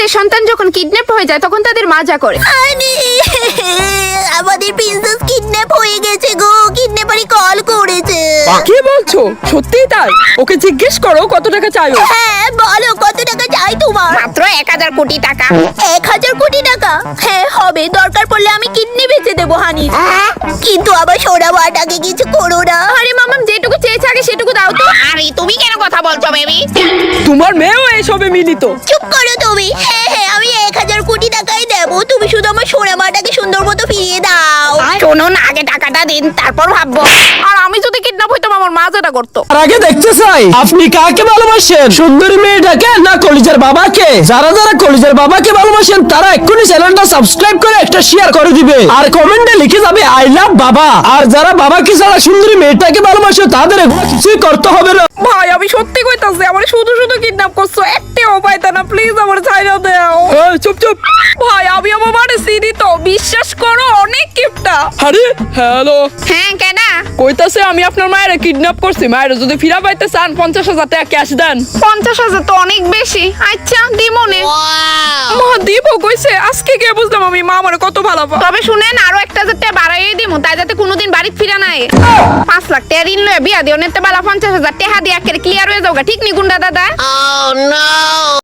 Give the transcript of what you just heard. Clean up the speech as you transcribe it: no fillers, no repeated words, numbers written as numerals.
আপনাদের সন্তান যখন কিডন্যাপ হয়ে যায় তখন তাদের মা যা করে। আমাদের প্রিন্সেস কিডন্যাপ হয়ে গেছে গো, কিডন্যাপারই কল করেছে। কি বলছো? সত্যিই তাই? ওকে জিজ্ঞেস করো কত টাকা চাই ও। হ্যাঁ বলো, কত টাকা চাই তোমার? মাত্র 1000 কোটি টাকা। 1000 কোটি টাকা? হ্যাঁ হবে, দরকার পড়লে আমি কিডনি বেচে দেবো হানি, কিন্তু আবার সোনা মাটাকে কিছু করো না। আরে মামাম যেটুকু চেয়েছে আগে সেটুকু দাও তো। আরে তুমি কেন কথা বলছো বেবি? তোমার মেয়েও এসবে মিলিত। চুপ করো তুমি। হ্যাঁ হ্যাঁ আমি 1000 কোটি টাকাই দেবো, তুমি শুধু আমার সোনা মাটাকে সুন্দর মতো ফিরিয়ে দাও। শুনুন, আগে টাকাটা দিন, তারপর ভাববো। আর আমি যদি কিডন্যাপ হইতাম আমার মা যেটা করতো। আর আগে দেখতে চাই আপনি কাকে ভালোবাসেন, সুন্দরী মেয়েটাকে না কলিজার বাবাকে? যারা যারা কলিজার বাবাকে ভালোবাসেন তারা এক্ষুনি চ্যানেলটা সাবস্ক্রাইব করে একটা শেয়ার করে দিবে আর কমেন্টে লিখে যাবে আই লাভ বাবা। আর যারা বাবাকে ছাড়া সুন্দরী মেয়েটাকে ভালোবাসে তাদের এগুলো কিছুই করতে হবে না। ভাই আমি সত্যি কইতাছি আমার শুধু শুধু কিডন্যাপ করছো, একটাও পাইতা না, প্লিজ আমার ছাইড়া দাও। এই, চুপ চুপ। ভাই আমি আমার মারে চিনি তো, বিশ্বাস করো অনেক কিপটা। আরে হ্যালো, হ্যাঁ কেনা? কইতাছে আমি আপনার মায়ের কিডন্যাপ করছি, মায়ের যদি ফিরা পাইতে চান 50,000 টাকা ক্যাশ দেন। 50,000 তো অনেক বেশি। আচ্ছা দিমনে। মা দিব কইছে, আজকে কে বুঝলাম আমি মা আমার কত ভালো পায়। তবে শুনেন আরো 1000 টাকা বাড়াইয়ে দিমু, তাই যাতে কোনোদিন বাড়ি ফিরা নাই। 5 লাখ টাকা ঋণ লয়ে বিয়া দিও, নেতে বেলা 50,000 টাকা দিয়ে একেবারে ক্লিয়ার হয়ে যাওগা, ঠিক নি গুন্ডা দাদা? Oh no!